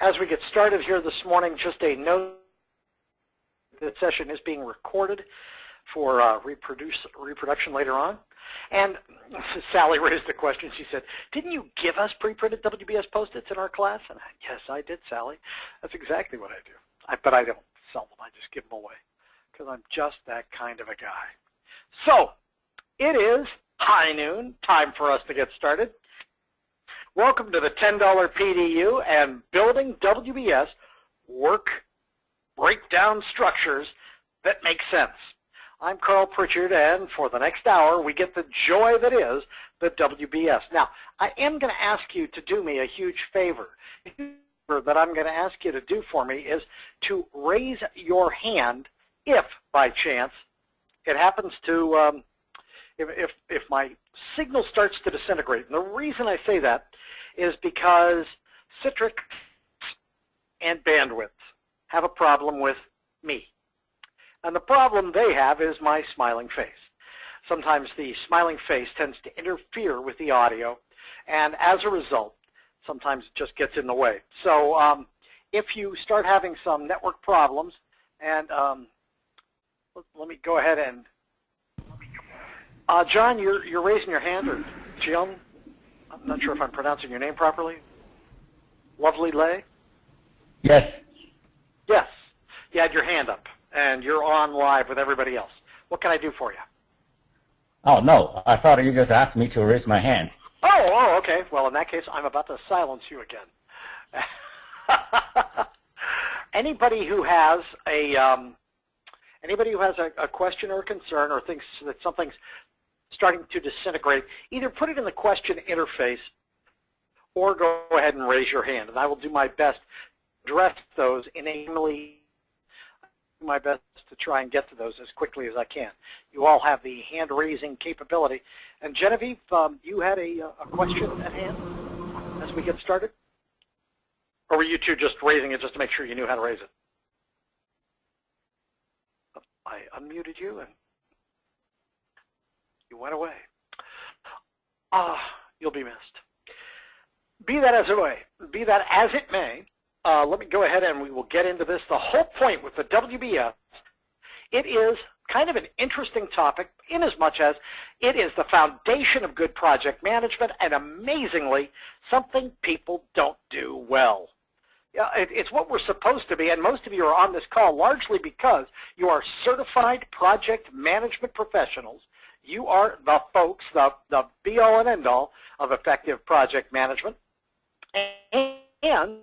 As we get started here this morning, just a note, this session is being recorded for reproduction later on. And Sally raised the question. She said, didn't you give us pre-printed WPS Post-its in our class? And yes, I did, Sally. That's exactly what I do. But I don't sell them. I just give them away because I'm just that kind of a guy. So it is high noon, time for us to get started. Welcome to the $10 PDU and Building WPS Work Breakdown Structures That Make Sense. I'm Carl Pritchard, and for the next hour, we get the joy that is the WPS. Now, I am going to ask you to do me a huge favor. The favor that I'm going to ask you to do for me is to raise your hand if, by chance, it happens to, if my signal starts to disintegrate. And the reason I say that is because Citrix and bandwidth have a problem with me. And the problem they have is my smiling face. Sometimes the smiling face tends to interfere with the audio, and as a result, sometimes it just gets in the way. So if you start having some network problems, and let me go ahead and, John, you're raising your hand, or Jill? I'm not sure if I'm pronouncing your name properly. Lovely Lay? Yes. Yes. You had your hand up, and you're on live with everybody else. What can I do for you? Oh, no. I thought you just asked me to raise my hand. Oh, okay. Well, in that case, I'm about to silence you again. Anybody who has a question or a concern or thinks that something's starting to disintegrate, either put it in the question interface or go ahead and raise your hand, and I will do my best to address those inanely. My best to try and get to those as quickly as I can. You all have the hand-raising capability. And Genevieve, you had a question at hand as we get started? Or were you two just raising it just to make sure you knew how to raise it? I unmuted you and you went away. You'll be missed. Be that as it may, let me go ahead and we will get into this. The whole point with the WPS, it is kind of an interesting topic in as much as it is the foundation of good project management, and amazingly, something people don't do well. Yeah, it's what we're supposed to be, and most of you are on this call largely because you are certified project management professionals. You are the folks, the be-all and end-all of effective project management, and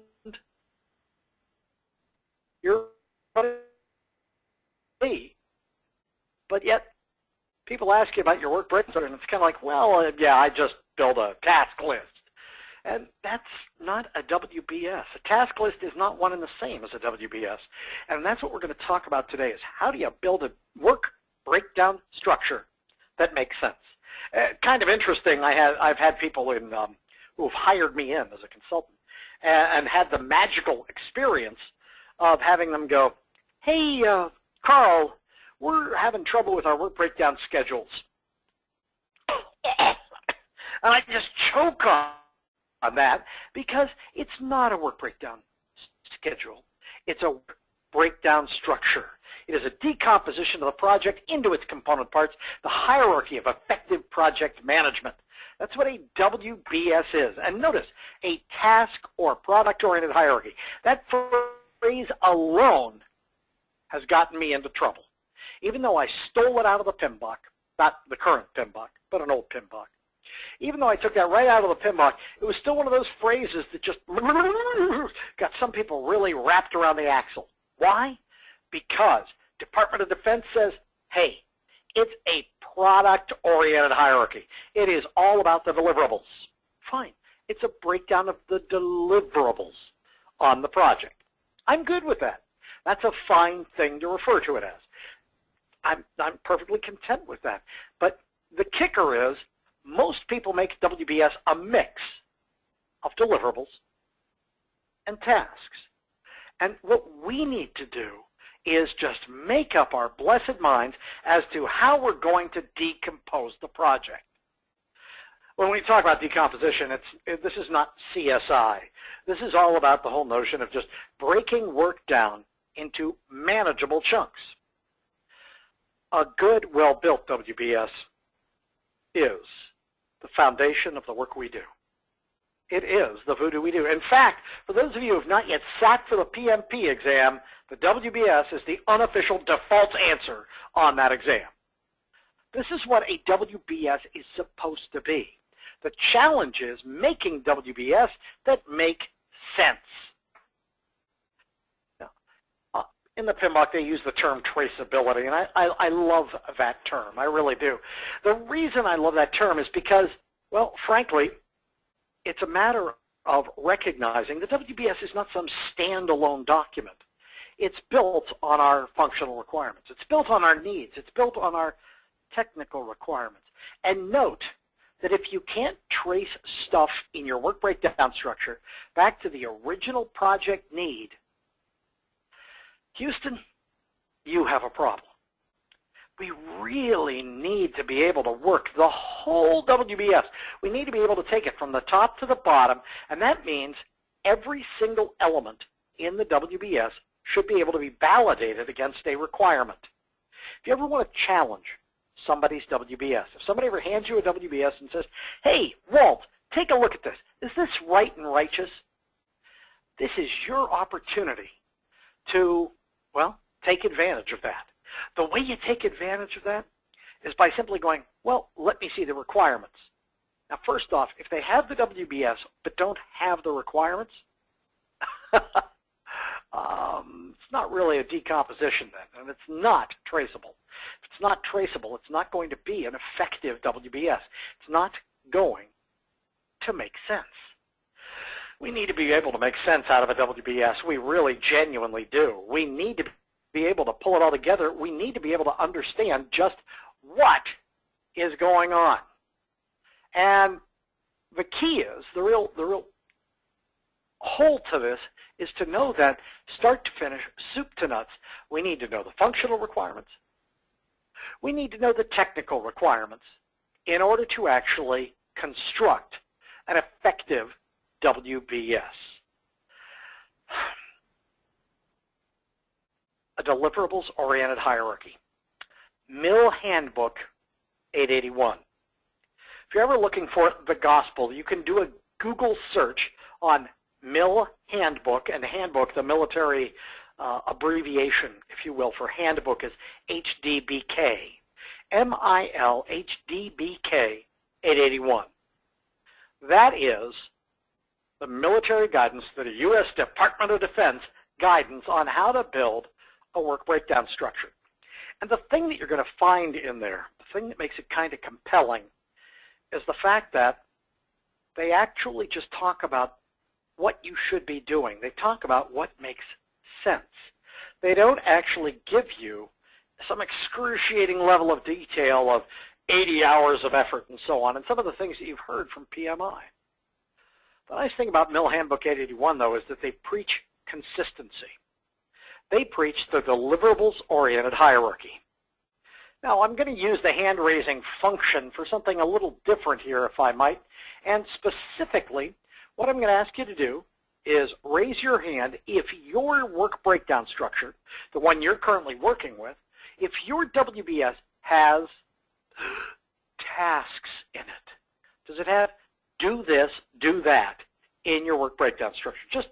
you're but yet people ask you about your work breakdown, and it's kind of like, well, yeah, I just build a task list. And that's not a WPS. A task list is not one and the same as a WPS. And that's what we're going to talk about today, is how do you build a work breakdown structure that makes sense. Kind of interesting, I've had people who have hired me in as a consultant and had the magical experience of having them go, hey, Carl, we're having trouble with our work breakdown schedules. And I just choke on that because it's not a work breakdown schedule. It's a work breakdown structure. It is a decomposition of the project into its component parts, the hierarchy of effective project management. That's what a WPS is. And notice, a task or product-oriented hierarchy. That phrase alone has gotten me into trouble. Even though I stole it out of the PMBOK, not the current PMBOK, but an old PMBOK. Even though I took that right out of the PMBOK, it was still one of those phrases that just got some people really wrapped around the axle. Why? Because Department of Defense says, hey, it's a product-oriented hierarchy. It is all about the deliverables. Fine. It's a breakdown of the deliverables on the project. I'm good with that. That's a fine thing to refer to it as. I'm perfectly content with that. But the kicker is most people make WPS a mix of deliverables and tasks. And what we need to do is just make up our blessed minds as to how we're going to decompose the project. When we talk about decomposition, this is not CSI. This is all about the whole notion of just breaking work down into manageable chunks. A good, well-built WPS is the foundation of the work we do. It is the voodoo we do. In fact, for those of you who have not yet sat for the PMP exam, the WPS is the unofficial default answer on that exam. This is what a WPS is supposed to be. The challenge is making WPS that make sense. Now, in the PMBOK, they use the term traceability, and I love that term. I really do. The reason I love that term is because, well, frankly, it's a matter of recognizing the WPS is not some standalone document. It's built on our functional requirements. It's built on our needs. It's built on our technical requirements. And note that if you can't trace stuff in your work breakdown structure back to the original project need, Houston, you have a problem. We really need to be able to work the whole WPS. We need to be able to take it from the top to the bottom, and that means every single element in the WPS should be able to be validated against a requirement. If you ever want to challenge somebody's WPS, if somebody ever hands you a WPS and says, hey, Walt, take a look at this. Is this right and righteous? This is your opportunity to, well, take advantage of that. The way you take advantage of that is by simply going, well, let me see the requirements. Now, first off, if they have the WPS but don't have the requirements, it's not really a decomposition then, and it's not traceable. If it's not traceable, it's not going to be an effective WPS. It's not going to make sense. We need to be able to make sense out of a WPS. We really genuinely do. We need to be able to pull it all together. We need to be able to understand just what is going on. And the key is, the real whole to this is to know that start to finish, soup to nuts, we need to know the functional requirements. We need to know the technical requirements in order to actually construct an effective WPS. A deliverables-oriented hierarchy. Mill Handbook 881. If you're ever looking for the gospel, you can do a Google search on Mill Handbook, and Handbook, the military abbreviation, if you will, for Handbook is HDBK. MIL-HDBK 881. That is the military guidance to the U.S. Department of Defense guidance on how to build a work breakdown structure. And the thing that you're going to find in there, the thing that makes it kind of compelling, is the fact that they actually just talk about what you should be doing. They talk about what makes sense. They don't actually give you some excruciating level of detail of 80 hours of effort and so on, and some of the things that you've heard from PMI. The nice thing about Mill Handbook 881, though, is that they preach consistency. They preach the deliverables-oriented hierarchy. Now, I'm going to use the hand-raising function for something a little different here, if I might, and specifically, what I'm going to ask you to do is raise your hand if your work breakdown structure, the one you're currently working with, if your WPS has tasks in it. Does it have do this, do that in your work breakdown structure? Just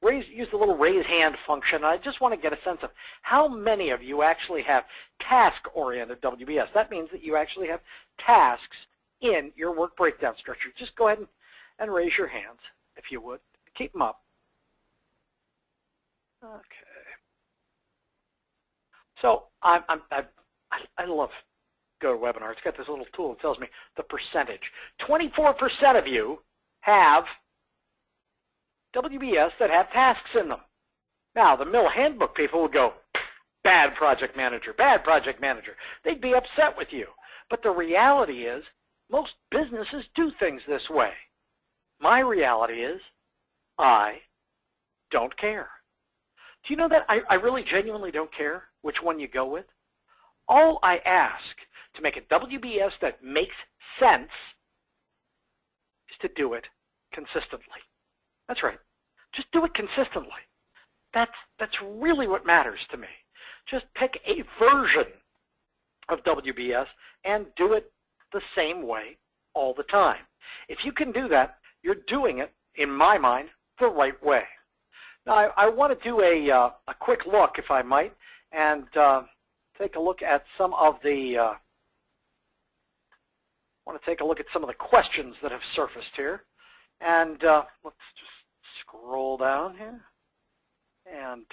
use the little raise hand function. I just want to get a sense of how many of you actually have task-oriented WPS. That means that you actually have tasks in your work breakdown structure. Just go ahead and raise your hands, if you would. Keep them up. Okay. So I love GoToWebinar. It's got this little tool that tells me the percentage. 24% of you have WPS that have tasks in them. Now, the Mill Handbook people would go, bad project manager, bad project manager. They'd be upset with you. But the reality is, most businesses do things this way. My reality is, I don't care. Do you know that I really genuinely don't care which one you go with? All I ask to make a WPS that makes sense to do it consistently. That's right. Just do it consistently. That's really what matters to me. Just pick a version of WBS and do it the same way all the time. If you can do that, you're doing it, in my mind, the right way. Now, I want to do a quick look, if I might, and take a look at some of the questions that have surfaced here. And let's just scroll down here. And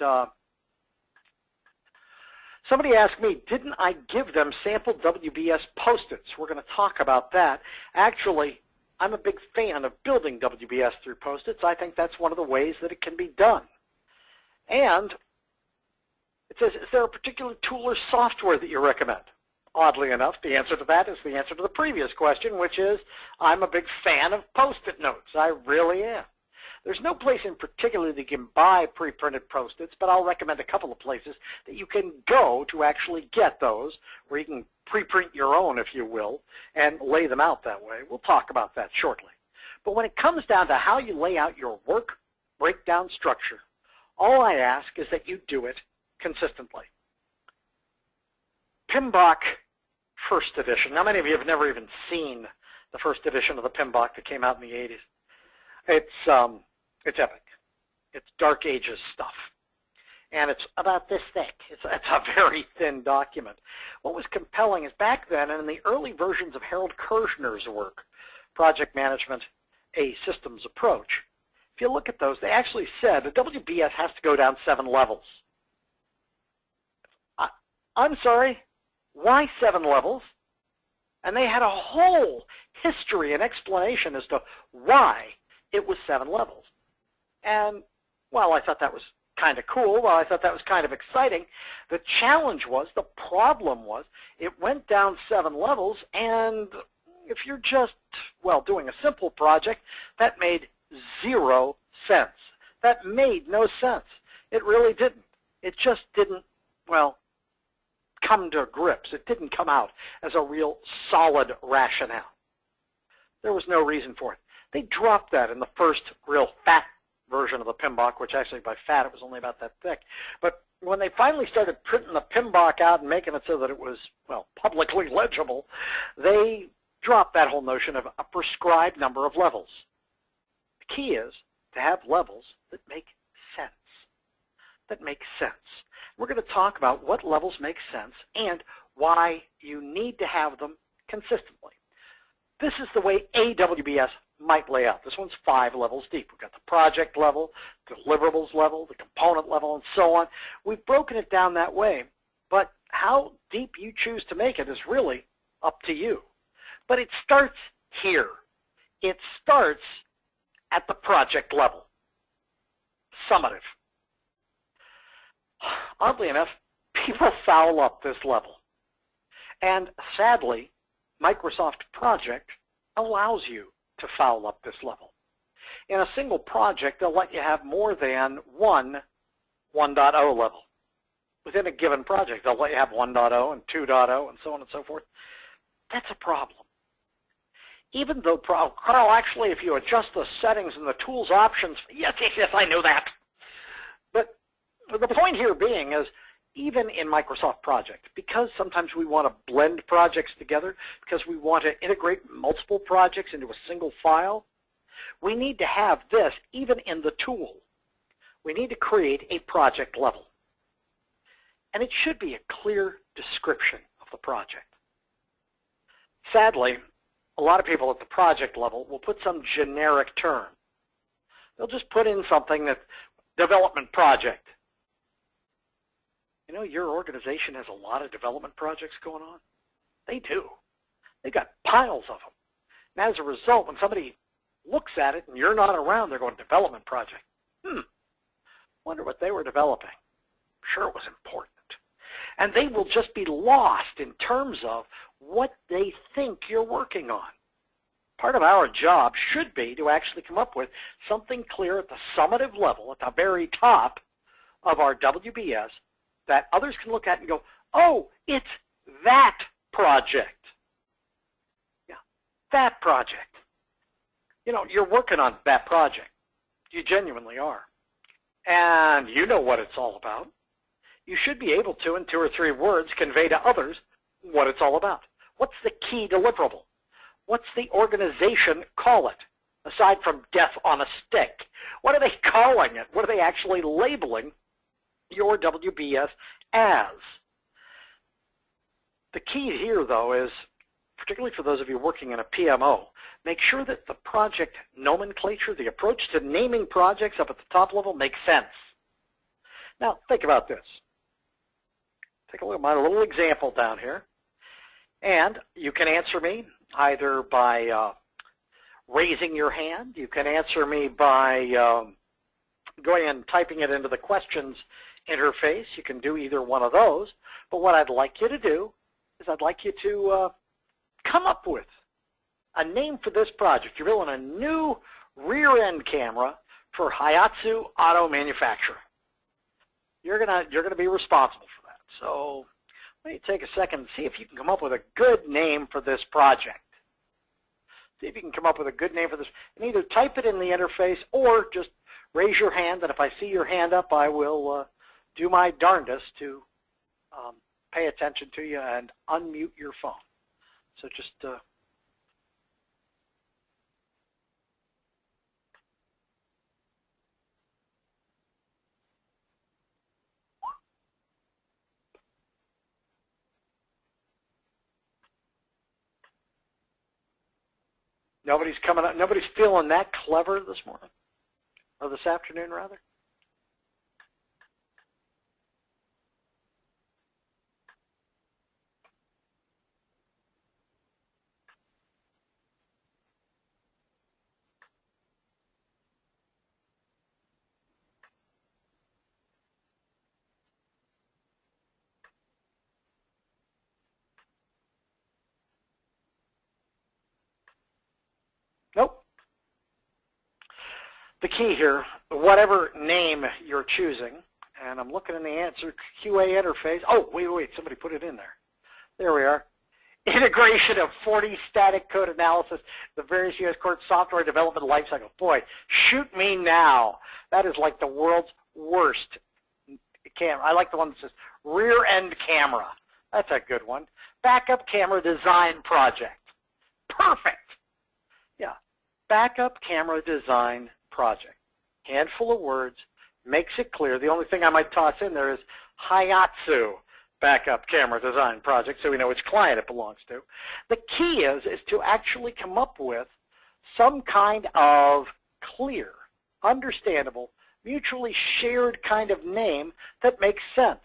somebody asked me, didn't I give them sample WBS Post-its? We're going to talk about that. Actually, I'm a big fan of building WBS through Post-its. I think that's one of the ways that it can be done. And it says, is there a particular tool or software that you recommend? Oddly enough, the answer to that is the answer to the previous question, which is I'm a big fan of Post-it notes. I really am. There's no place in particular that you can buy pre-printed Post-its, but I'll recommend a couple of places that you can go to actually get those, where you can pre-print your own, if you will, and lay them out that way. We'll talk about that shortly. But when it comes down to how you lay out your work breakdown structure, all I ask is that you do it consistently. PMBOK first edition. Now, many of you have never even seen the first edition of the PMBOK that came out in the 80s. It's epic. It's Dark Ages stuff. And it's about this thick. It's a very thin document. What was compelling is back then, and in the early versions of Harold Kirshner's work, Project Management, a Systems Approach, if you look at those, they actually said the WBS has to go down 7 levels. I'm sorry, why 7 levels? And they had a whole history and explanation as to why it was 7 levels. And while I thought that was kind of cool, while I thought that was kind of exciting, the challenge was, the problem was, it went down 7 levels, and if you're just, well, doing a simple project, that made 0 sense. That made no sense. It really didn't. It just didn't, well, come to grips. It didn't come out as a real solid rationale. There was no reason for it. They dropped that in the first real fat version of the PMBOK, which actually by fat it was only about that thick. But when they finally started printing the PMBOK out and making it so that it was, well, publicly legible, they dropped that whole notion of a prescribed number of levels. The key is to have levels that make sense. That make sense. We're going to talk about what levels make sense and why you need to have them consistently. This is the way AWBS might lay out. This one's 5 levels deep. We've got the project level, the deliverables level, the component level, and so on. We've broken it down that way, but how deep you choose to make it is really up to you. But it starts here. It starts at the project level. Summative. Oddly enough, people foul up this level. And sadly, Microsoft Project allows you to foul up this level. In a single project, they'll let you have more than one 1.0 level. Within a given project, they'll let you have 1.0 and 2.0 and so on and so forth. That's a problem. Even though, Carl, actually, if you adjust the settings and the tools options, yes, I know that. But the point here being is, even in Microsoft Project, because sometimes we want to blend projects together, because we want to integrate multiple projects into a single file, we need to have this even in the tool. We need to create a project level. And it should be a clear description of the project. Sadly, a lot of people at the project level will put some generic term. They'll just put in something that's development project. You know, your organization has a lot of development projects going on. They do. They've got piles of them. And as a result, when somebody looks at it and you're not around, they're going, development project. Wonder what they were developing. Sure, it was important. And they will just be lost in terms of what they think you're working on. Part of our job should be to actually come up with something clear at the summative level, at the very top of our WBS, that others can look at and go, oh, it's that project. Yeah, that project. You know, you're working on that project. You genuinely are. And you know what it's all about. You should be able to, in 2 or 3 words, convey to others what it's all about. What's the key deliverable? What's the organization call it? Aside from death on a stick, what are they calling it? What are they actually labeling your WPS as? The key here, though, is, particularly for those of you working in a PMO, make sure that the project nomenclature, the approach to naming projects up at the top level, makes sense. Now, think about this. Take a look at my little example down here. And you can answer me either by raising your hand. You can answer me by going and typing it into the questions interface. You can do either one of those. But what I'd like you to do is I'd like you to come up with a name for this project. You're building a new rear-end camera for Hayatsu Auto Manufacturing. You're gonna be responsible for that. So let me take a second and see if you can come up with a good name for this project. See if you can come up with a good name for this, and either type it in the interface or just raise your hand, and if I see your hand up, I will do my darndest to pay attention to you and unmute your phone. So just nobody's coming up. Nobody's feeling that clever this morning, or this afternoon, rather. Nope. The key here, whatever name you're choosing, and I'm looking in the answer QA interface. Oh, wait, somebody put it in there. There we are. Integration of 40 static code analysis, the various U.S. court software development lifecycle. Boy, shoot me now. That is like the world's worst camera. I like the one that says rear end camera. That's a good one. Backup camera design project. Perfect. Yeah. Backup camera design project. Handful of words, makes it clear. The only thing I might toss in there is Hayatsu backup camera design project, so we know which client it belongs to. The key is to actually come up with some kind of clear, understandable, mutually shared kind of name that makes sense.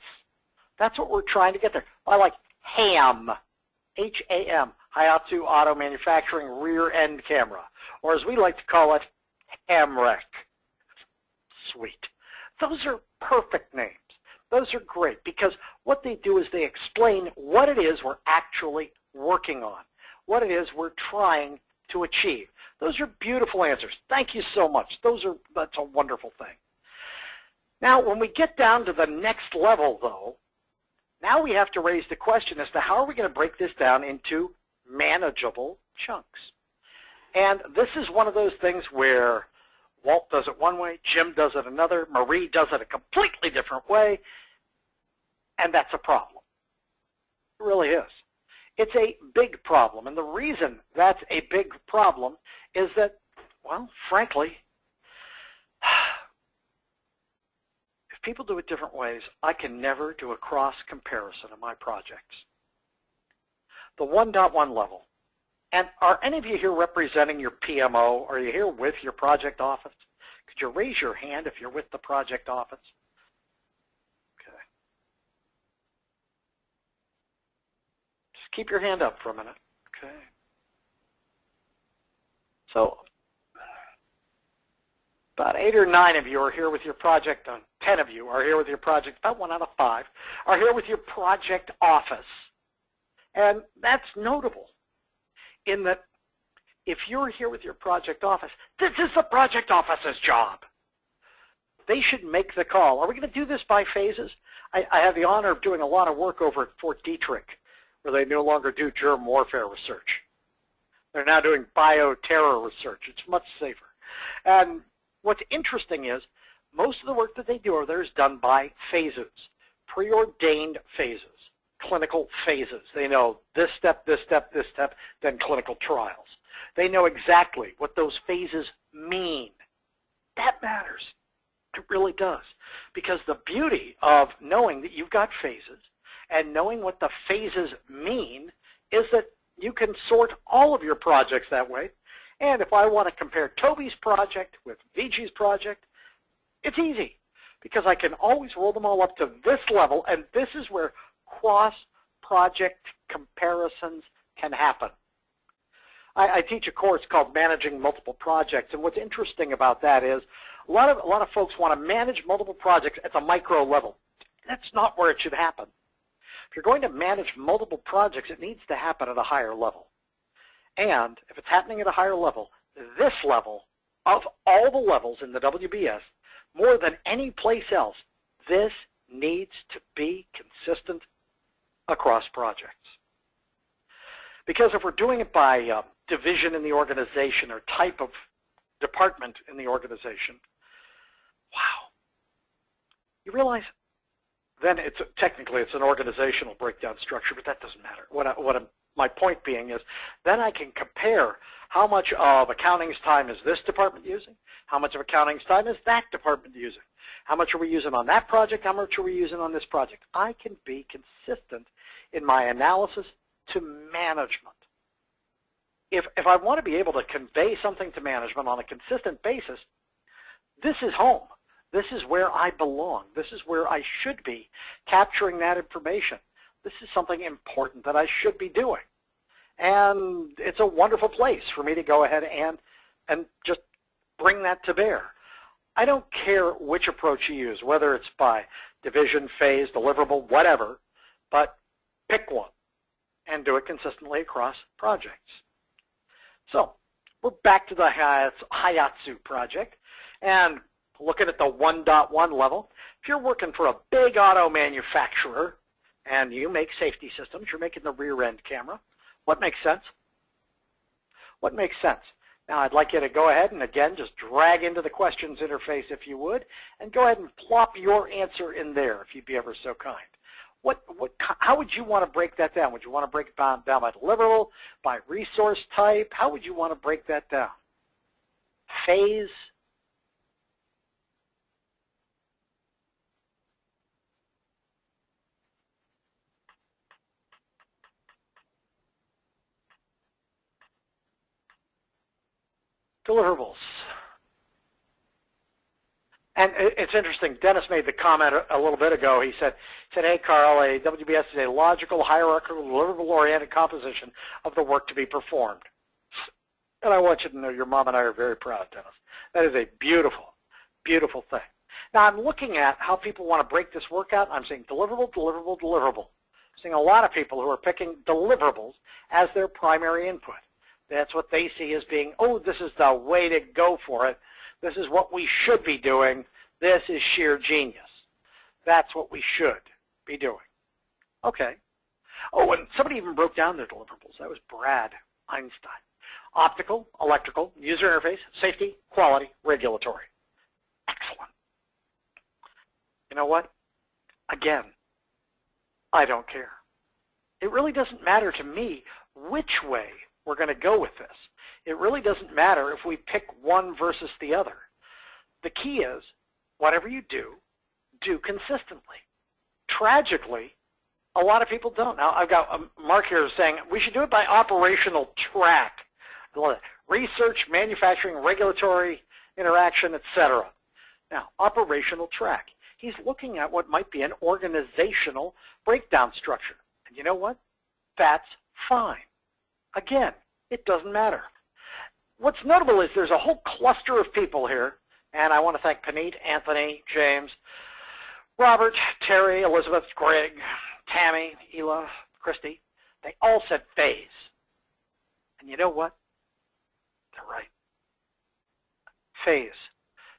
That's what we're trying to get there. I like HAM, H-A-M, Hayatsu Auto Manufacturing Rear End Camera, or as we like to call it, HAMREC. Sweet. Those are perfect names. Those are great because what they do is they explain what it is we're actually working on, what it is we're trying to achieve. Those are beautiful answers. Thank you so much. That's a wonderful thing. Now, when we get down to the next level, though, now we have to raise the question as to how are we going to break this down into manageable chunks. And this is one of those things where Walt does it one way, Jim does it another, Marie does it a completely different way, and that's a problem. It really is. It's a big problem, and the reason that's a big problem is that, well, frankly, if people do it different ways, I can never do a cross comparison of my projects. The 1.1 level. And are any of you here representing your PMO? Are you here with your project office? Could you raise your hand if you're with the project office? Okay. Just keep your hand up for a minute. Okay. So about 8 or 9 of you are here with your project, 10 of you are here with your project, about 1 out of 5, are here with your project office. And that's notable in that if you're here with your project office, this is the project office's job. They should make the call. Are we going to do this by phases? I have the honor of doing a lot of work over at Fort Detrick, where they no longer do germ warfare research. They're now doing bioterror research. It's much safer. And what's interesting is most of the work that they do over there is done by phases, preordained phases, clinical phases. They know this step, this step, this step, then clinical trials. They know exactly what those phases mean. That matters. It really does. Because the beauty of knowing that you've got phases and knowing what the phases mean is that you can sort all of your projects that way. And if I want to compare Toby's project with Vigi's project, it's easy because I can always roll them all up to this level, and this is where cross-project comparisons can happen. I teach a course called Managing Multiple Projects, and what's interesting about that is a lot of folks want to manage multiple projects at the micro level. That's not where it should happen. If you're going to manage multiple projects, it needs to happen at a higher level. And if it's happening at a higher level, this level, of all the levels in the WBS, more than any place else, this needs to be consistent across projects. Because if we're doing it by division in the organization or type of department in the organization, wow, you realize then technically it's an organizational breakdown structure, but that doesn't matter. My point being is then I can compare how much of accounting's time is this department using, how much of accounting's time is that department using, how much are we using on that project, how much are we using on this project. I can be consistent in my analysis to management. If I want to be able to convey something to management on a consistent basis, this is home. This is where I belong. This is where I should be capturing that information. This is something important that I should be doing. And it's a wonderful place for me to go ahead and just bring that to bear. I don't care which approach you use, whether it's by division, phase, deliverable, whatever, but pick one and do it consistently across projects. So we're back to the Hayatsu project and looking at the 1.1 level. If you're working for a big auto manufacturer and you make safety systems, you're making the rear end camera, what makes sense? What makes sense? Now I'd like you to go ahead and again just drag into the questions interface if you would, and go ahead and plop your answer in there if you'd be ever so kind. How would you want to break that down? Would you want to break it down by deliverable, by resource type? How would you want to break that down? Phase? Deliverables. And it's interesting, Dennis made the comment a little bit ago. He said, hey, Carl, a WBS is a logical, hierarchical, deliverable-oriented composition of the work to be performed. And I want you to know your mom and I are very proud, Dennis. That is a beautiful, beautiful thing. Now, I'm looking at how people want to break this work out. I'm saying deliverable, deliverable, deliverable. I'm seeing a lot of people who are picking deliverables as their primary input. That's what they see as being, oh, this is the way to go for it. This is what we should be doing. This is sheer genius. That's what we should be doing. Okay. Oh, and somebody even broke down their deliverables. That was Brad Einstein. Optical, electrical, user interface, safety, quality, regulatory. Excellent. You know what? Again, I don't care. It really doesn't matter to me which way we're going to go with this. It really doesn't matter if we pick one versus the other. The key is, whatever you do, do consistently. Tragically, a lot of people don't. Now, I've got Mark here saying we should do it by operational track. Research, manufacturing, regulatory interaction, etc. Now, operational track. He's looking at what might be an organizational breakdown structure. And you know what? That's fine. Again, it doesn't matter. What's notable is there's a whole cluster of people here, and I want to thank Paneet, Anthony, James, Robert, Terry, Elizabeth, Greg, Tammy, Ela, Christy. They all said phase. And you know what? They're right. Phase.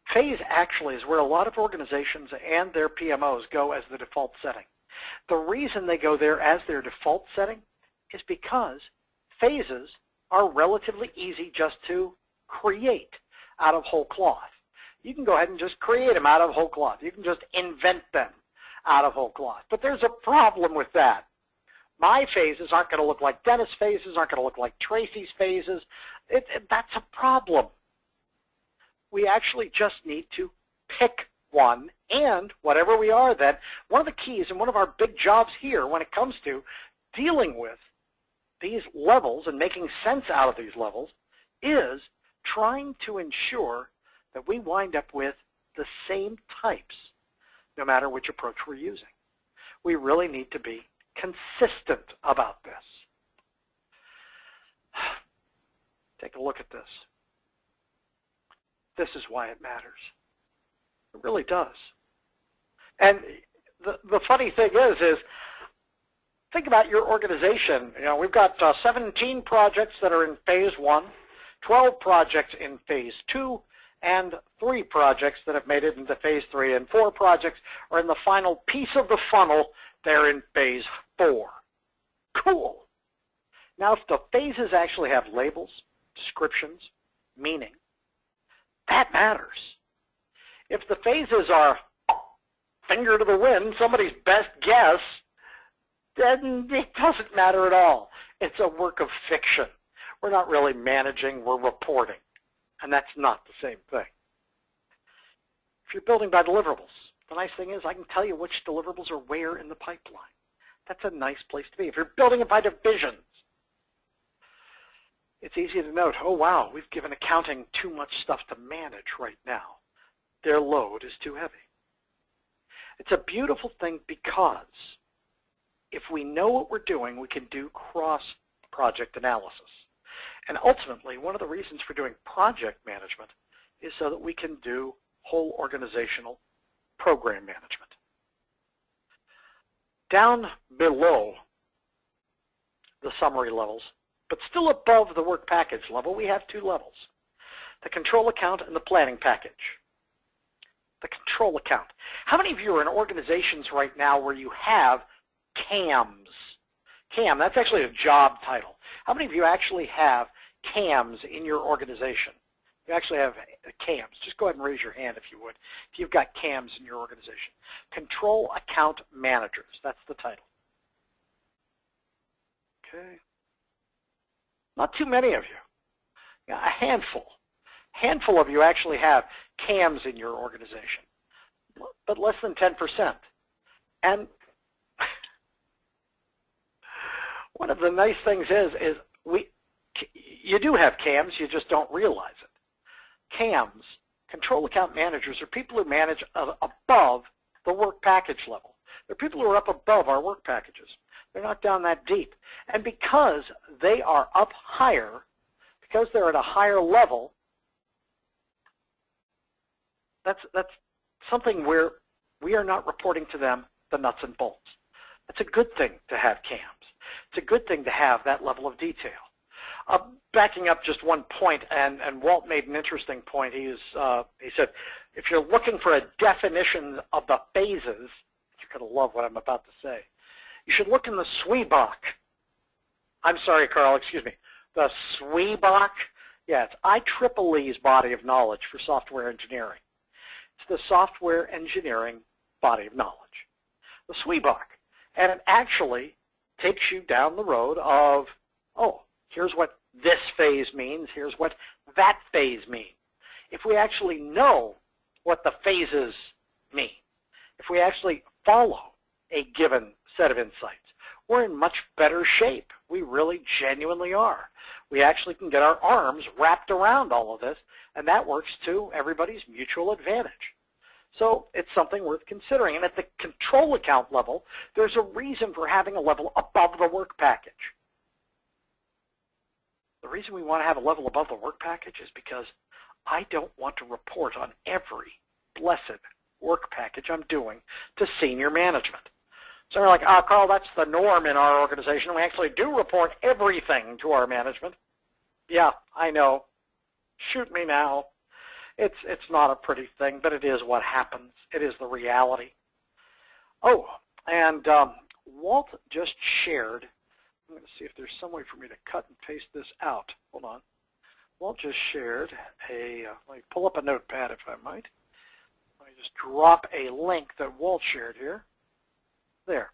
Phase actually is where a lot of organizations and their PMOs go as the default setting. The reason they go there as their default setting is because phases are relatively easy just to create out of whole cloth. You can go ahead and just create them out of whole cloth. You can just invent them out of whole cloth. But there's a problem with that. My phases aren't going to look like Dennis' phases, aren't going to look like Tracy's phases. That's a problem. We actually just need to pick one, and whatever we are then, one of the keys and one of our big jobs here when it comes to dealing with these levels and making sense out of these levels is trying to ensure that we wind up with the same types no matter which approach we're using. We really need to be consistent about this. Take a look at this. This is why it matters. It really does. And the funny thing is think about your organization. You know, we've got 17 projects that are in phase 1, 12 projects in phase 2, and 3 projects that have made it into phase 3, and 4 projects are in the final piece of the funnel. They're in phase 4. Cool. Now, if the phases actually have labels, descriptions, meaning, that matters. If the phases are finger to the wind, somebody's best guess, then it doesn't matter at all. It's a work of fiction. We're not really managing, we're reporting. And that's not the same thing. If you're building by deliverables, the nice thing is I can tell you which deliverables are where in the pipeline. That's a nice place to be. If you're building it by divisions, it's easy to note, oh wow, we've given accounting too much stuff to manage right now. Their load is too heavy. It's a beautiful thing because if we know what we're doing, we can do cross-project analysis. And ultimately, one of the reasons for doing project management is so that we can do whole organizational program management. Down below the summary levels, but still above the work package level, we have 2 levels, the control account and the planning package. The control account. How many of you are in organizations right now where you have CAMs? CAM, that's actually a job title. How many of you actually have CAMs in your organization? You actually have CAMs. Just go ahead and raise your hand if you would, if you've got CAMs in your organization. Control Account Managers, that's the title. Okay. Not too many of you. Yeah, a handful. Handful of you actually have CAMs in your organization, but less than 10%. And one of the nice things is you do have CAMs, you just don't realize it. CAMs, control account managers, are people who manage above the work package level. They're people who are up above our work packages. They're not down that deep. And because they are up higher, because they're at a higher level, that's something where we are not reporting to them the nuts and bolts. It's a good thing to have CAMs. It's a good thing to have that level of detail. Backing up just one point, and Walt made an interesting point. He said, if you're looking for a definition of the phases, you're going to love what I'm about to say, you should look in the SWBAC. I'm sorry, Carl, excuse me. The SWBAC, yeah, it's IEEE's body of knowledge for software engineering. It's the software engineering body of knowledge, the SWBAC. And it actually takes you down the road of, oh, here's what this phase means, here's what that phase means. If we actually know what the phases mean, if we actually follow a given set of insights, we're in much better shape. We really genuinely are. We actually can get our arms wrapped around all of this, and that works to everybody's mutual advantage. So it's something worth considering. And at the control account level, there's a reason for having a level above the work package. The reason we want to have a level above the work package is because I don't want to report on every blessed work package I'm doing to senior management. So we're like, Carl, that's the norm in our organization. We actually do report everything to our management. Yeah, I know. Shoot me now. It's not a pretty thing, but it is what happens. It is the reality. Oh, and Walt just shared I'm going to see if there's some way for me to cut and paste this out. Hold on. Walt just shared a, let me pull up a notepad if I might. Let me just drop a link that Walt shared here. There.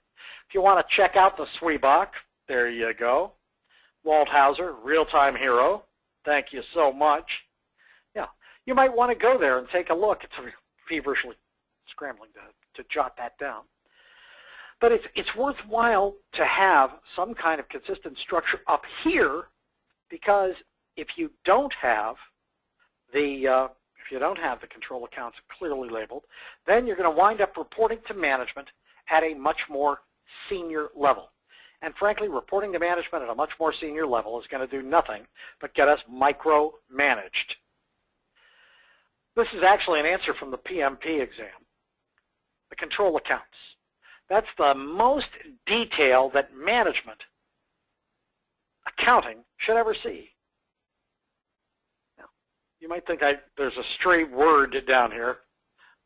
If you want to check out the SWBAC, there you go. Walt Hauser, real-time hero. Thank you so much. Yeah, you might want to go there and take a look. It's feverishly scrambling to jot that down. But it's worthwhile to have some kind of consistent structure up here, because if you don't have the control accounts clearly labeled, then you're going to wind up reporting to management at a much more senior level. And frankly, reporting to management at a much more senior level is going to do nothing but get us micromanaged. This is actually an answer from the PMP exam. The control accounts. That's the most detail that management, accounting, should ever see. Now, you might think there's a stray word down here.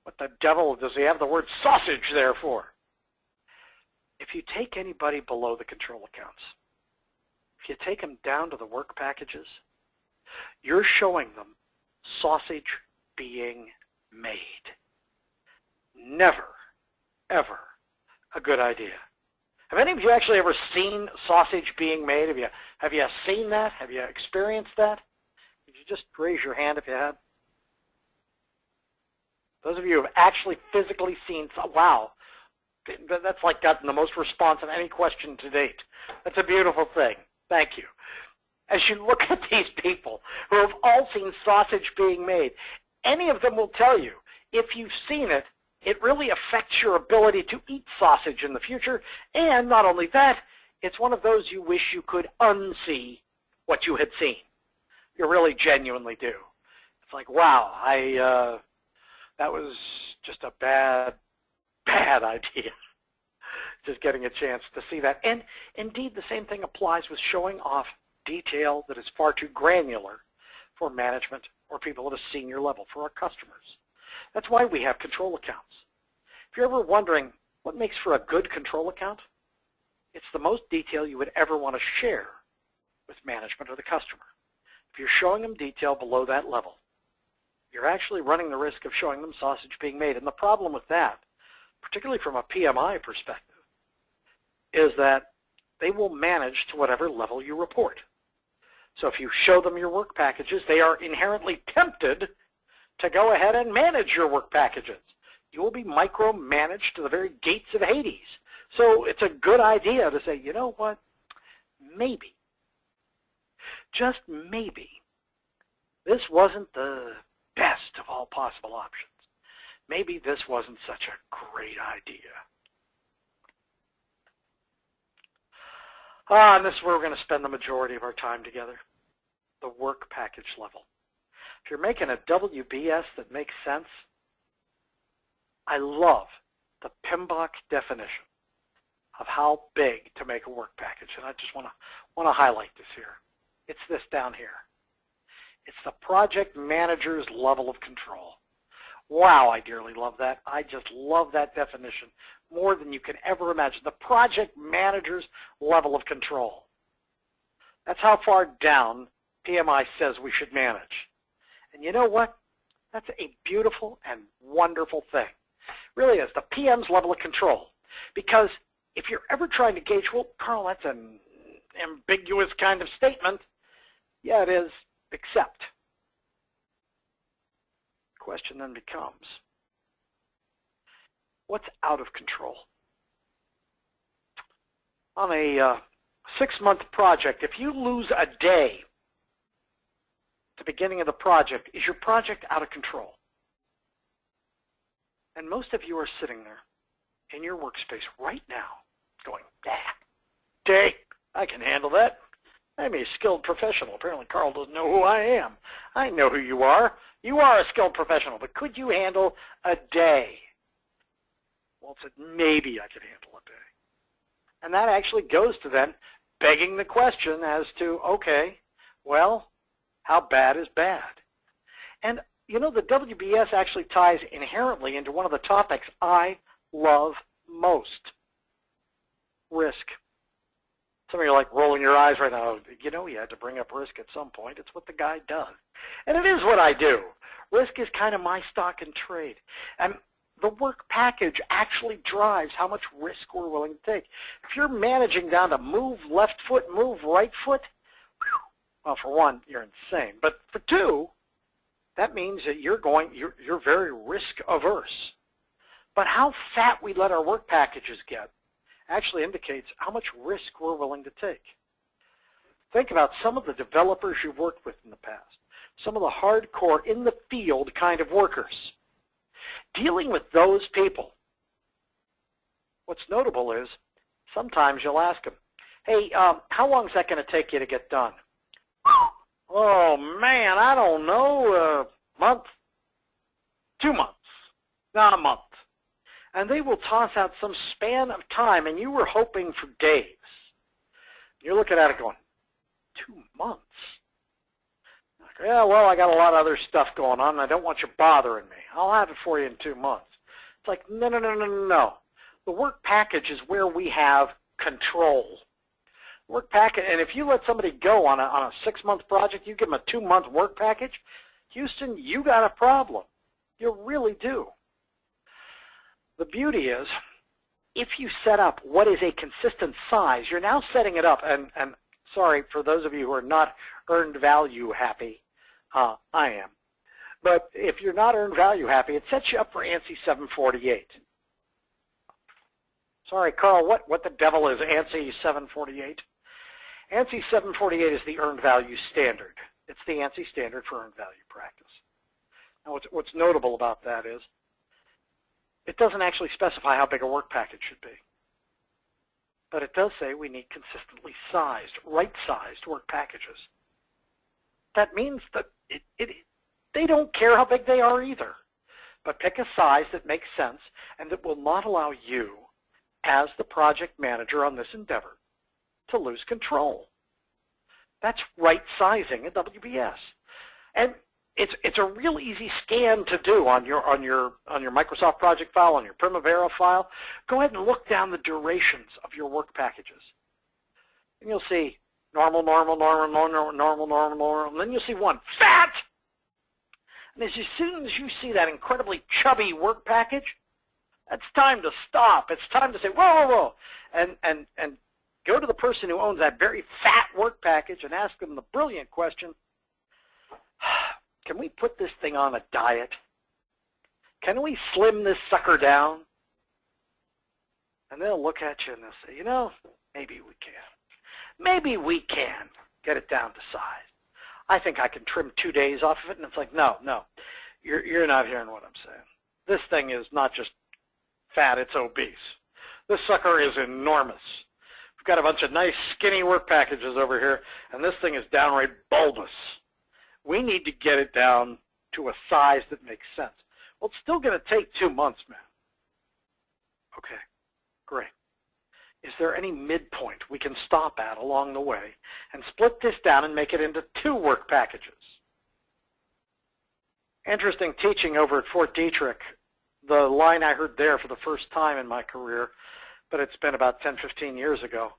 What the devil does he have the word sausage there for? If you take anybody below the control accounts, if you take them down to the work packages, you're showing them sausage being made. Never, ever a good idea. Have any of you actually ever seen sausage being made? Have you seen that? Have you experienced that? Could you just raise your hand if you have? Those of you who have actually physically seen, wow, that's like gotten the most response on any question to date. That's a beautiful thing. Thank you. As you look at these people who have all seen sausage being made, any of them will tell you, if you've seen it, it really affects your ability to eat sausage in the future. And not only that, it's one of those you wish you could unsee what you had seen. You really genuinely do. It's like, wow, that was just a bad idea. Just getting a chance to see that. And indeed, the same thing applies with showing off detail that is far too granular for management or people at a senior level, for our customers. That's why we have control accounts. If you're ever wondering what makes for a good control account, it's the most detail you would ever want to share with management or the customer. If you're showing them detail below that level, you're actually running the risk of showing them sausage being made. And the problem with that, particularly from a PMI perspective, is that they will manage to whatever level you report. So if you show them your work packages, they are inherently tempted to go ahead and manage your work packages. You will be micromanaged to the very gates of Hades. So it's a good idea to say, you know what, maybe, just maybe, this wasn't the best of all possible options. Maybe this wasn't such a great idea. And this is where we're going to spend the majority of our time together, the work package level. If you're making a WBS that makes sense, I love the Bach definition of how big to make a work package, and I just want to highlight this here. It's this down here. It's the project manager's level of control. Wow, I dearly love that. I just love that definition more than you can ever imagine. The project manager's level of control. That's how far down PMI says we should manage. And you know what? That's a beautiful and wonderful thing. It really is, the PM's level of control. Because if you're ever trying to gauge, well, Carl, that's an ambiguous kind of statement. Yeah, it is, except. The question then becomes, what's out of control? On a 6-month project, if you lose a day at the beginning of the project, is your project out of control? And most of you are sitting there in your workspace right now going, day, I can handle that. I'm a skilled professional. Apparently Carl doesn't know who I am. I know who you are. You are a skilled professional, but could you handle a day? Walt said, maybe I could handle a day. And that actually goes to then begging the question as to, okay, well, how bad is bad? And, you know, the WBS actually ties inherently into one of the topics I love most, risk. Some of you are like rolling your eyes right now. You know, you had to bring up risk at some point. It's what the guy does. And it is what I do. Risk is kind of my stock in trade. And the work package actually drives how much risk we're willing to take. If you're managing down to move left foot, move right foot, well, for one, you're insane. But for two, that means that you're very risk averse. But how fat we let our work packages get actually indicates how much risk we're willing to take. Think about some of the developers you've worked with in the past, some of the hardcore in the field kind of workers. Dealing with those people, what's notable is sometimes you'll ask them, hey, how long is that going to take you to get done? Oh, man, I don't know, a month, 2 months, not a month. And they will toss out some span of time, and you were hoping for days. You're looking at it going, 2 months? Like, yeah, well, I got a lot of other stuff going on, and I don't want you bothering me. I'll have it for you in 2 months. It's like, no, no, no, no, no, no. The work package is where we have control. Work package, and if you let somebody go on a 6-month project, you give them a 2-month work package, Houston, you got a problem. You really do. The beauty is, if you set up what is a consistent size, you're now setting it up, and sorry for those of you who are not earned value happy, I am. But if you're not earned value happy, it sets you up for ANSI 748. Sorry, Carl, what the devil is ANSI 748? ANSI 748 is the earned value standard. It's the ANSI standard for earned value practice. Now, what's notable about that is it doesn't actually specify how big a work package should be. But it does say we need consistently sized, right-sized work packages. That means that they don't care how big they are either. But pick a size that makes sense and that will not allow you, as the project manager on this endeavor, to lose control. That's right sizing in WPS. And it's a real easy scan to do on your Microsoft project file, on your Primavera file. Go ahead and look down the durations of your work packages. And you'll see normal, normal, normal, normal, normal, normal, normal, and then you'll see one, fat! And as soon as you see that incredibly chubby work package, it's time to stop. It's time to say, whoa, whoa, whoa, and go to the person who owns that very fat work package and ask them the brilliant question, can we put this thing on a diet? Can we slim this sucker down? And they'll look at you and they'll say, you know, maybe we can. Maybe we can get it down to size. I think I can trim 2 days off of it. And it's like, no, no, you're not hearing what I'm saying. This thing is not just fat, it's obese. This sucker is enormous. We've got a bunch of nice skinny work packages over here, and this thing is downright bulbous. We need to get it down to a size that makes sense. Well, it's still going to take 2 months, man. Okay, great. Is there any midpoint we can stop at along the way and split this down and make it into 2 work packages? Interesting teaching over at Fort Detrick. The line I heard there for the first time in my career, but it's been about 10, 15 years ago.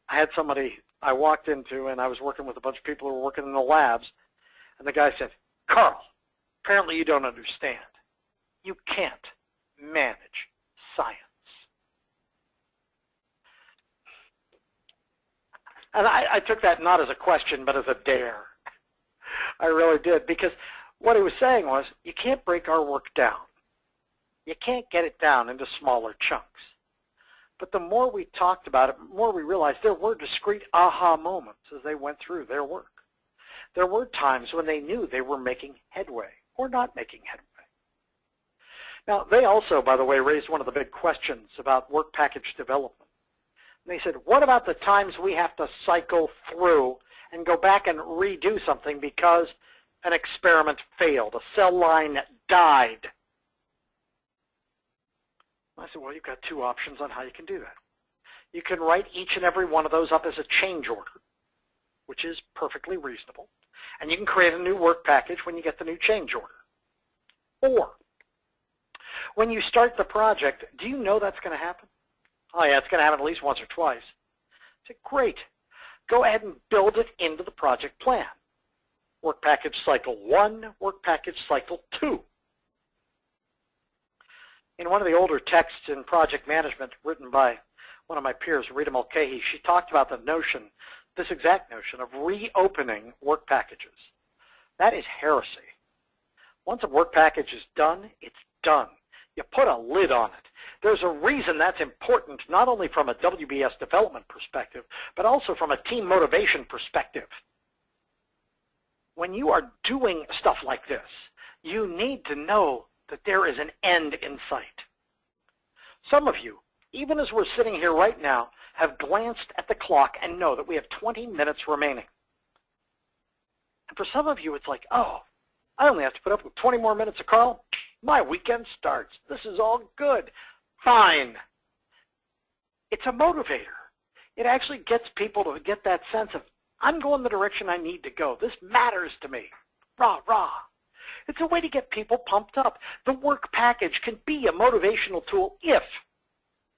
I had somebody I walked into, and I was working with a bunch of people who were working in the labs, and the guy said, Carl, apparently you don't understand. You can't manage science. And I took that not as a question, but as a dare. I really did, because what he was saying was, you can't break our work down. You can't get it down into smaller chunks. But the more we talked about it, the more we realized there were discrete aha moments as they went through their work. There were times when they knew they were making headway or not making headway. Now, they also, by the way, raised one of the big questions about work package development. And they said, what about the times we have to cycle through and go back and redo something because an experiment failed, a cell line died? I said, well, you've got 2 options on how you can do that. You can write each and every one of those up as a change order, which is perfectly reasonable. And you can create a new work package when you get the new change order. Or, when you start the project, do you know that's going to happen? Oh, yeah, it's going to happen at least once or twice. I said, great. Go ahead and build it into the project plan. Work package cycle 1, work package cycle 2. In one of the older texts in project management written by one of my peers, Rita Mulcahy, she talked about the notion, this exact notion, of reopening work packages. That is heresy. Once a work package is done, it's done. You put a lid on it. There's a reason that's important, not only from a WBS development perspective, but also from a team motivation perspective. When you are doing stuff like this, you need to know that there is an end in sight. Some of you, even as we're sitting here right now, have glanced at the clock and know that we have 20 minutes remaining. And for some of you, it's like, oh, I only have to put up with 20 more minutes of Carl. My weekend starts. This is all good. Fine. It's a motivator. It actually gets people to get that sense of, I'm going the direction I need to go. This matters to me. Rah, rah. It's a way to get people pumped up. The work package can be a motivational tool if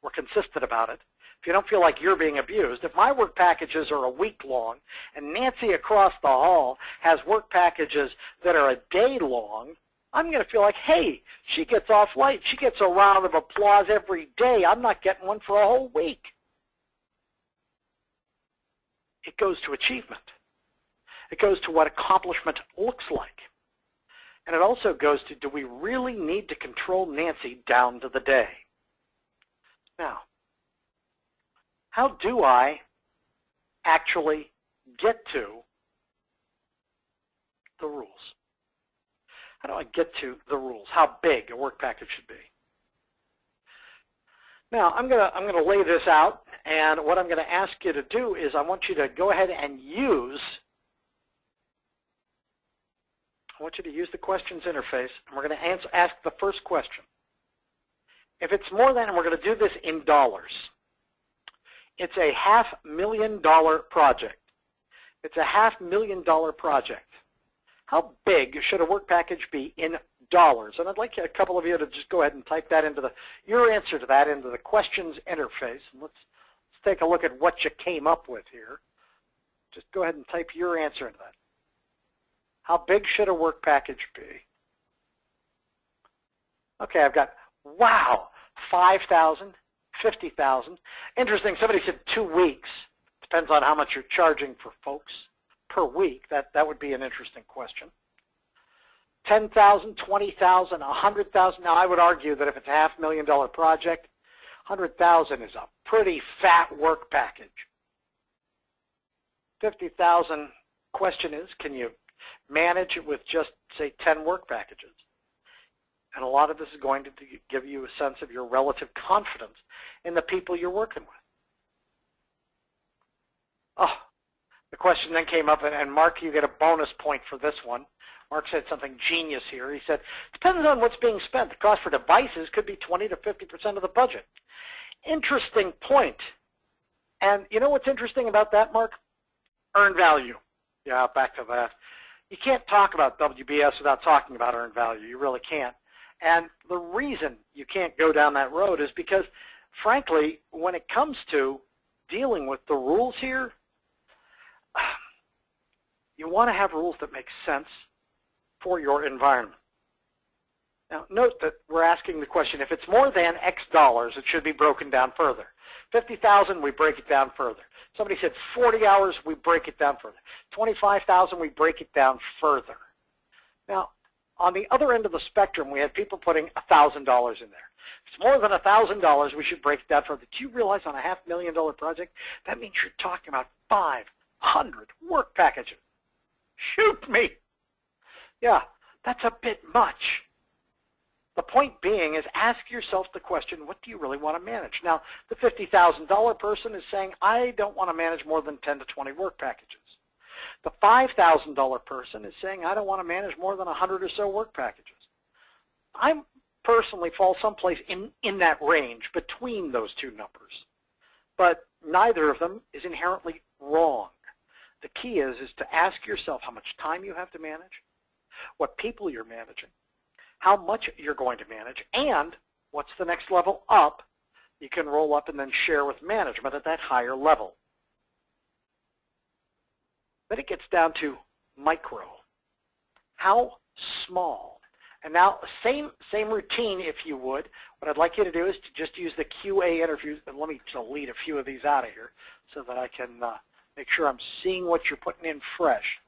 we're consistent about it. If you don't feel like you're being abused, if my work packages are a week long and Nancy across the hall has work packages that are a day long, I'm going to feel like, hey, she gets off light. She gets a round of applause every day. I'm not getting one for a whole week. It goes to achievement. It goes to what accomplishment looks like. And it also goes to, do we really need to control Nancy down to the day? Now, how do I actually get to the rules? How do I get to the rules? How big a work package should be? Now, I'm going to lay this out, and what I'm going to ask you to do is I want you to go ahead and use the questions interface, and we're going to ask the first question. If it's more than, and we're going to do this in dollars, it's a $500,000 project. It's a $500,000 project. How big should a work package be in dollars? And I'd like a couple of you to just go ahead and type that into your answer to that into the questions interface. And let's take a look at what you came up with here. Just go ahead and type your answer into that. How big should a work package be? Okay, I've got, wow, 5,000, 50,000. Interesting, somebody said 2 weeks. Depends on how much you're charging for folks per week. That would be an interesting question. 10,000, 20,000, 100,000. Now, I would argue that if it's a $500,000 project, 100,000 is a pretty fat work package. 50,000 question is, can you manage it with just, say, 10 work packages? And a lot of this is going to give you a sense of your relative confidence in the people you're working with. Oh, the question then came up, and Mark, you get a bonus point for this one. Mark said something genius here. He said, depends on what's being spent. The cost for devices could be 20 to 50% of the budget. Interesting point. And you know what's interesting about that, Mark? Earned value. Yeah, back to that. You can't talk about WBS without talking about earned value. You really can't. And the reason you can't go down that road is because, frankly, when it comes to dealing with the rules here, you want to have rules that make sense for your environment. Now, note that we're asking the question, if it's more than X dollars, it should be broken down further. 50,000, we break it down further. Somebody said 40 hours, we break it down further. 25,000, we break it down further. Now, on the other end of the spectrum, we had people putting $1,000 in there. If it's more than $1,000, we should break it down further. Do you realize on a $500,000 project, that means you're talking about 500 work packages? Shoot me! Yeah, that's a bit much. The point being is, ask yourself the question, what do you really want to manage? Now, the $50,000 person is saying, I don't want to manage more than 10 to 20 work packages. The $5,000 person is saying, I don't want to manage more than 100 or so work packages. I personally fall someplace in that range between those two numbers. But neither of them is inherently wrong. The key is to ask yourself how much time you have to manage, what people you're managing, how much you're going to manage, and what's the next level up you can roll up and then share with management at that higher level. Then it gets down to micro. How small? And now, same routine, if you would. What I'd like you to do is to just use the QA interviews, and let me delete a few of these out of here so that I can make sure I'm seeing what you're putting in fresh.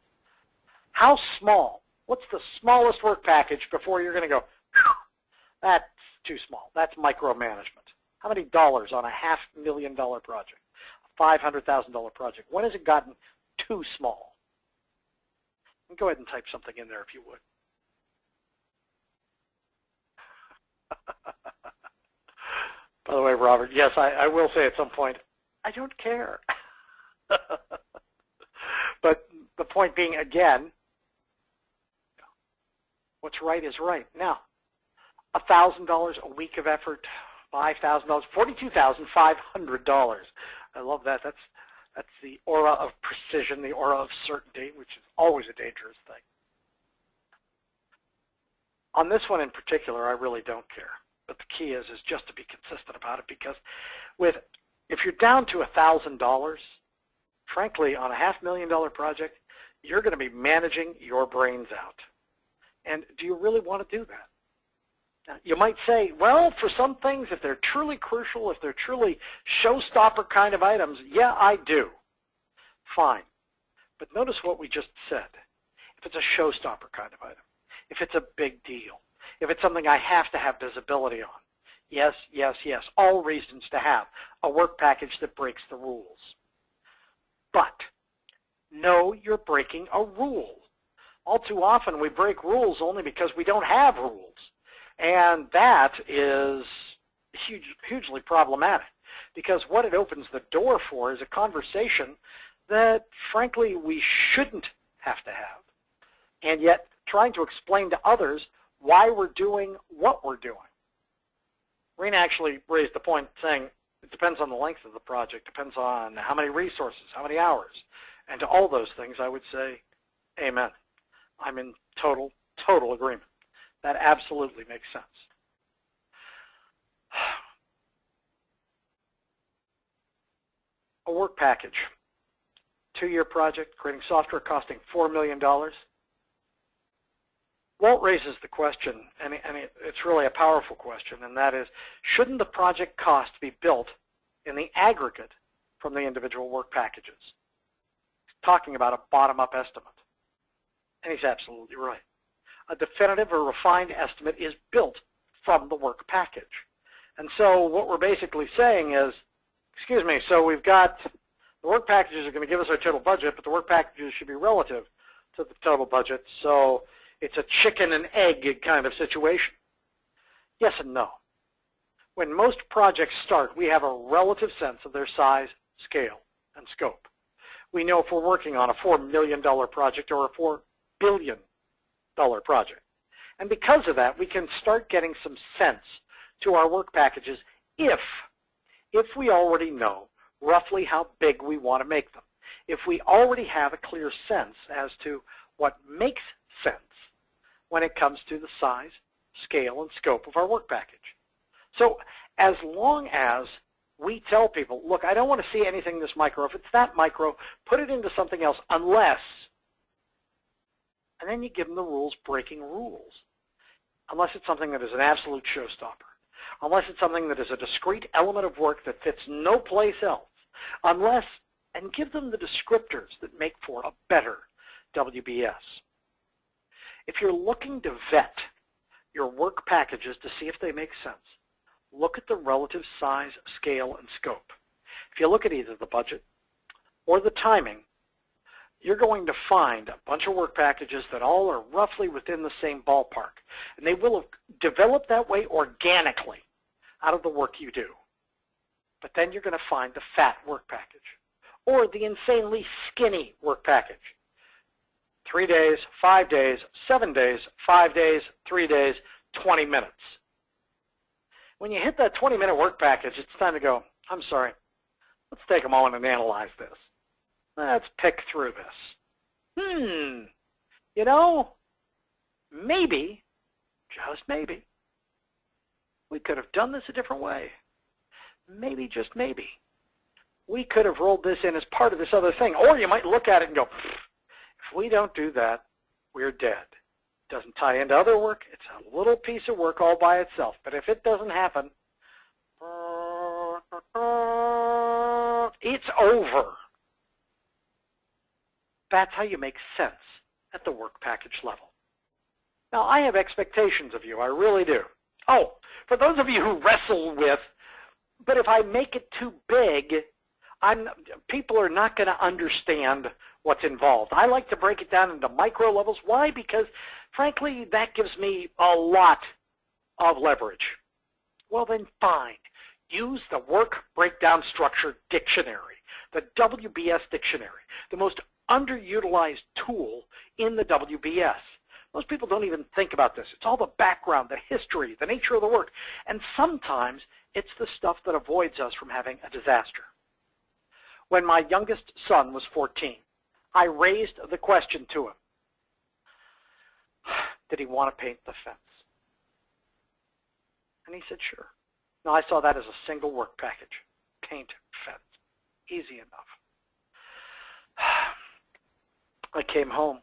How small? What's the smallest work package before you're going to go, that's too small. That's micromanagement. How many dollars on a $500,000 project, a $500,000 project? When has it gotten too small? And go ahead and type something in there if you would. By the way, Robert, yes, I will say at some point, I don't care. But the point being, again, what's right is right. Now, $1,000 a week of effort, $5,000, $42,500. I love that. That's the aura of precision, the aura of certainty, which is always a dangerous thing. On this one in particular, I really don't care. But the key is just to be consistent about it, because if you're down to $1,000, frankly, on a $500,000 project, you're going to be managing your brains out. And do you really want to do that? Now, you might say, well, for some things, if they're truly crucial, if they're truly showstopper kind of items, yeah, I do. Fine. But notice what we just said. If it's a showstopper kind of item, if it's a big deal, if it's something I have to have visibility on, yes, yes, yes, all reasons to have a work package that breaks the rules. But know you're breaking a rule. All too often we break rules only because we don't have rules. And that is hugely problematic, because what it opens the door for is a conversation that, frankly, we shouldn't have to have. And yet trying to explain to others why we're doing what we're doing. Rena actually raised the point saying it depends on the length of the project, depends on how many resources, how many hours. And to all those things, I would say, amen. I'm in total agreement. That absolutely makes sense. A work package, 2-year project, creating software costing $4 million. Walt raises the question, and it's really a powerful question, and that is, shouldn't the project cost be built in the aggregate from the individual work packages? He's talking about a bottom-up estimate, and he's absolutely right. A definitive or refined estimate is built from the work package. And so what we're basically saying is, excuse me, so we've got the work packages are going to give us our total budget, but the work packages should be relative to the total budget, so it's a chicken and egg kind of situation. Yes and no. When most projects start, we have a relative sense of their size, scale, and scope. We know if we're working on a $4 million project or a $4 billion project. And because of that, we can start getting some sense to our work packages if we already know roughly how big we want to make them, if we already have a clear sense as to what makes sense when it comes to the size, scale, and scope of our work package. So as long as we tell people, look, I don't want to see anything this micro. If it's that micro, put it into something else unless, and then you give them the rules breaking rules. Unless it's something that is an absolute showstopper. Unless it's something that is a discrete element of work that fits no place else. Unless, and give them the descriptors that make for a better WBS. If you're looking to vet your work packages to see if they make sense, look at the relative size, scale, and scope. If you look at either the budget or the timing, you're going to find a bunch of work packages that all are roughly within the same ballpark. And they will have developed that way organically out of the work you do. But then you're going to find the fat work package or the insanely skinny work package. 3 days, 5 days, 7 days, 5 days, 3 days, 20 minutes. When you hit that 20-minute work package, it's time to go, I'm sorry, let's take a moment and analyze this. Let's pick through this. You know, maybe, just maybe, we could have done this a different way. Maybe, just maybe, we could have rolled this in as part of this other thing. Or you might look at it and go, we don't do that, we're dead. It doesn't tie into other work. It's a little piece of work all by itself. But if it doesn't happen, it's over. That's how you make sense at the work package level. Now, I have expectations of you. I really do. Oh, for those of you who wrestle with, but if I make it too big, people are not going to understand what's involved. I like to break it down into micro levels. Why? Because, frankly, that gives me a lot of leverage. Well, then fine. Use the Work Breakdown Structure Dictionary, the WPS Dictionary, the most underutilized tool in the WPS. Most people don't even think about this. It's all the background, the history, the nature of the work, and sometimes it's the stuff that avoids us from having a disaster. When my youngest son was 14, I raised the question to him, did he want to paint the fence? And he said, sure. Now, I saw that as a single work package. Paint fence. Easy enough. I came home,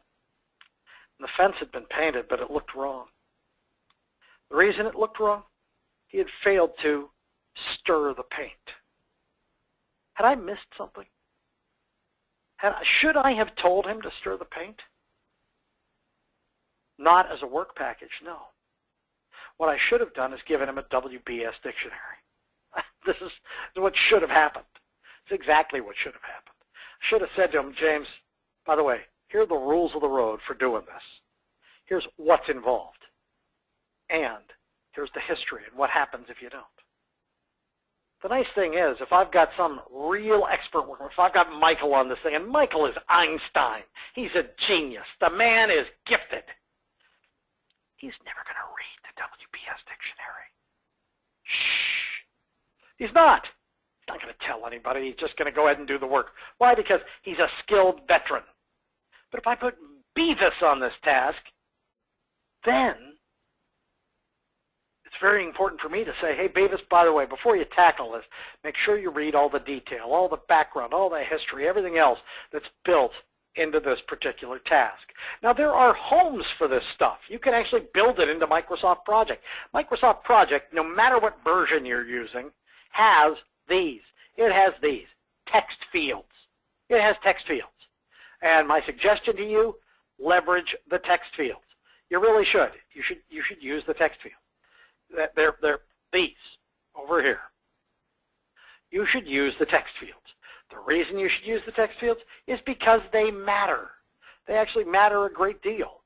and the fence had been painted, but it looked wrong. The reason it looked wrong, he had failed to stir the paint. Had I missed something? Should I have told him to stir the paint? Not as a work package, no. What I should have done is given him a WPS dictionary. This is what should have happened. It's exactly what should have happened. I should have said to him, James, by the way, here are the rules of the road for doing this. Here's what's involved. And here's the history and what happens if you don't. The nice thing is, if I've got some real expert worker, if I've got Michael on this thing, and Michael is Einstein, he's a genius. The man is gifted. He's never going to read the WPS dictionary. Shh. He's not. He's not going to tell anybody. He's just going to go ahead and do the work. Why? Because he's a skilled veteran. But if I put Beavis on this task, then it's very important for me to say, hey, Beavis, by the way, before you tackle this, make sure you read all the detail, all the background, all the history, everything else that's built into this particular task. Now, there are homes for this stuff. You can actually build it into Microsoft Project. Microsoft Project, no matter what version you're using, has these. It has these text fields. It has text fields. And my suggestion to you, leverage the text fields. You really should. You should use the text fields. They're these over here. You should use the text fields. The reason you should use the text fields is because they matter. They actually matter a great deal.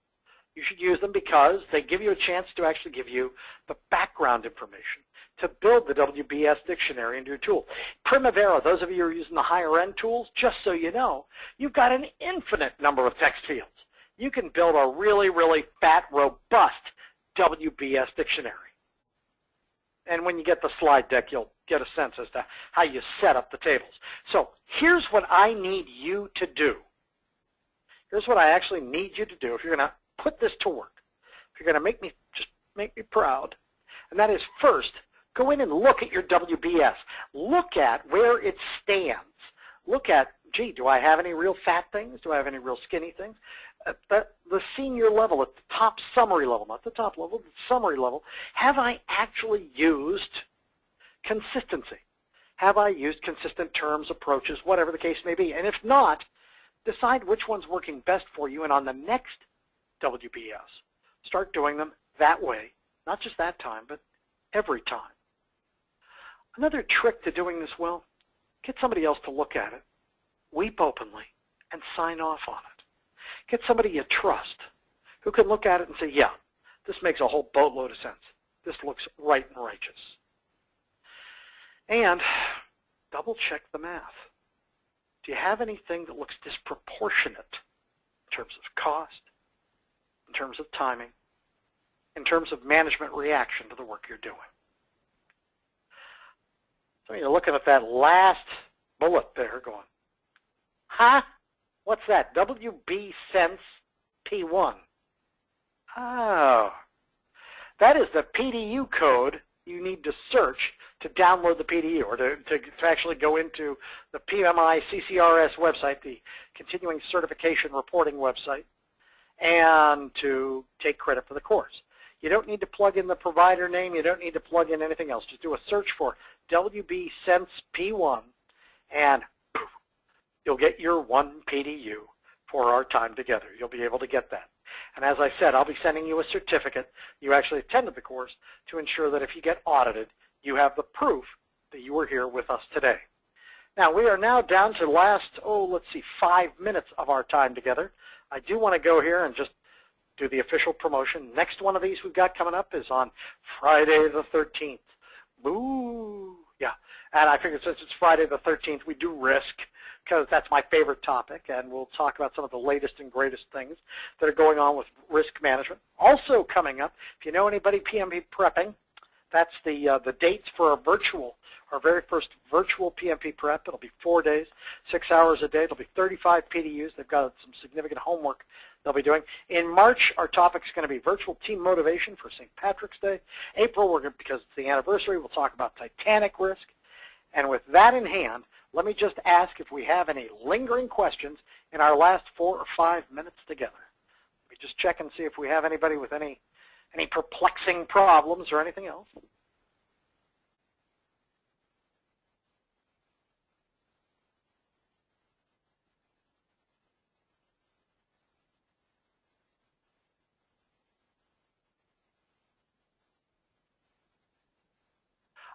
You should use them because they give you a chance to actually give you the background information to build the WPS dictionary into your tool. Primavera, those of you who are using the higher end tools, just so you know, you've got an infinite number of text fields. You can build a really, really fat, robust WPS dictionary. And when you get the slide deck, you'll get a sense as to how you set up the tables. So here's what I need you to do. Here's what I actually need you to do if you're going to put this to work. If you're going to make me proud. And that is, first, go in and look at your WPS. Look at where it stands. Look at, gee, do I have any real fat things? Do I have any real skinny things? At the senior level, at the top summary level, not the top level, the summary level, have I actually used consistency? Have I used consistent terms, approaches, whatever the case may be? And if not, decide which one's working best for you, and on the next WPS, start doing them that way, not just that time, but every time. Another trick to doing this well, get somebody else to look at it, weep openly, and sign off on it. Get somebody you trust who can look at it and say, yeah, this makes a whole boatload of sense. This looks right and righteous. And double check the math. Do you have anything that looks disproportionate in terms of cost, in terms of timing, in terms of management reaction to the work you're doing? So you're looking at that last bullet there going, huh? What's that? WB Sense P1. Oh, that is the PDU code you need to search to download the PDU or to actually go into the PMI CCRS website, the Continuing Certification Reporting website, and to take credit for the course. You don't need to plug in the provider name. You don't need to plug in anything else. Just do a search for WB Sense P1, and you'll get your 1 PDU for our time together. You'll be able to get that. And as I said, I'll be sending you a certificate. You actually attended the course to ensure that if you get audited, you have the proof that you were here with us today. Now, we are now down to the last, 5 minutes of our time together. I do want to go here and just do the official promotion. Next one of these we've got coming up is on Friday the 13th. Boo! Yeah, and I figured since it's Friday the 13th, we do risk, because that's my favorite topic, and we'll talk about some of the latest and greatest things that are going on with risk management. Also coming up, if you know anybody PMP prepping, that's the dates for our very first virtual PMP prep. It'll be 4 days, 6 hours a day. It'll be 35 PDUs. They've got some significant homework they'll be doing. In March, our topic is going to be virtual team motivation for St. Patrick's Day. April, because it's the anniversary, we'll talk about Titanic risk. And with that in hand, let me just ask if we have any lingering questions in our last 4 or 5 minutes together. Let me just check and see if we have anybody with any perplexing problems or anything else.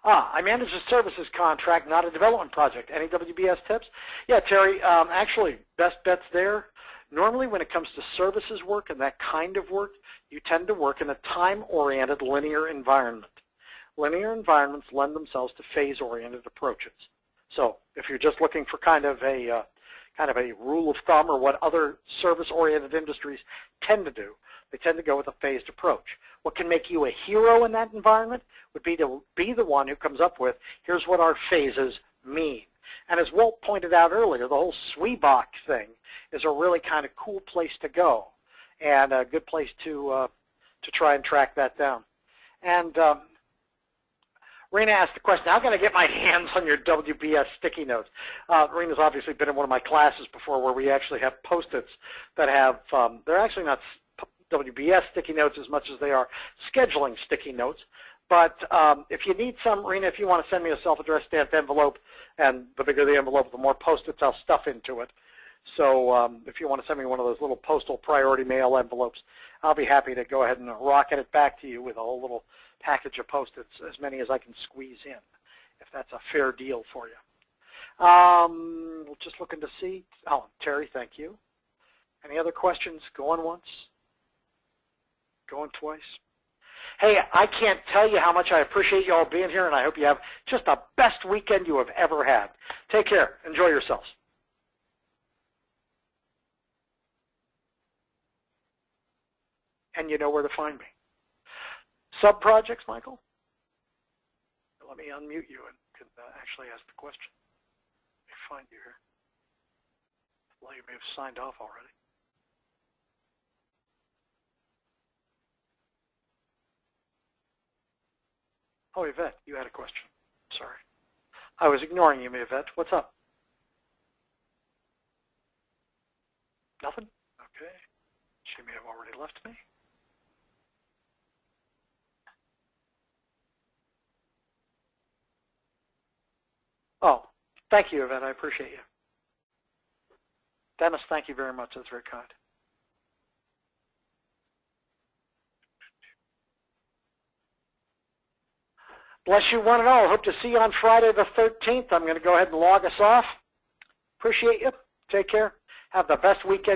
I manage a services contract, not a development project. Any WBS tips? Yeah, Terry, actually, best bets there. Normally when it comes to services work and that kind of work, you tend to work in a time-oriented linear environment. Linear environments lend themselves to phase-oriented approaches. So if you're just looking for kind of a rule of thumb or what other service-oriented industries tend to do, they tend to go with a phased approach. What can make you a hero in that environment would be to be the one who comes up with, here's what our phases mean. And as Walt pointed out earlier, the whole SWBOC thing is a really kind of cool place to go and a good place to try and track that down. And Rena asked the question, how can I get my hands on your WBS sticky notes? Rena's obviously been in one of my classes before where we actually have Post-its that have, they're actually not WBS sticky notes as much as they are scheduling sticky notes. But if you need some, Rena, if you want to send me a self-addressed stamped envelope, and the bigger the envelope, the more Post-its I'll stuff into it. So if you want to send me one of those little postal priority mail envelopes, I'll be happy to go ahead and rocket it back to you with a whole little package of Post-its, as many as I can squeeze in, if that's a fair deal for you. Just looking to see. Oh, Terry, thank you. Any other questions? Going once? Going twice? Hey, I can't tell you how much I appreciate you all being here, and I hope you have just the best weekend you have ever had. Take care. Enjoy yourselves. And you know where to find me. Sub-projects, Michael? Let me unmute you and can actually ask the question. Let me find you here. Well, you may have signed off already. Oh, Yvette, you had a question. Sorry. I was ignoring you, Yvette. What's up? Nothing? Okay. She may have already left me. Oh, thank you, Yvette. I appreciate you. Dennis, thank you very much. That's very kind. Bless you one and all. Hope to see you on Friday the 13th. I'm going to go ahead and log us off. Appreciate you. Take care. Have the best weekend.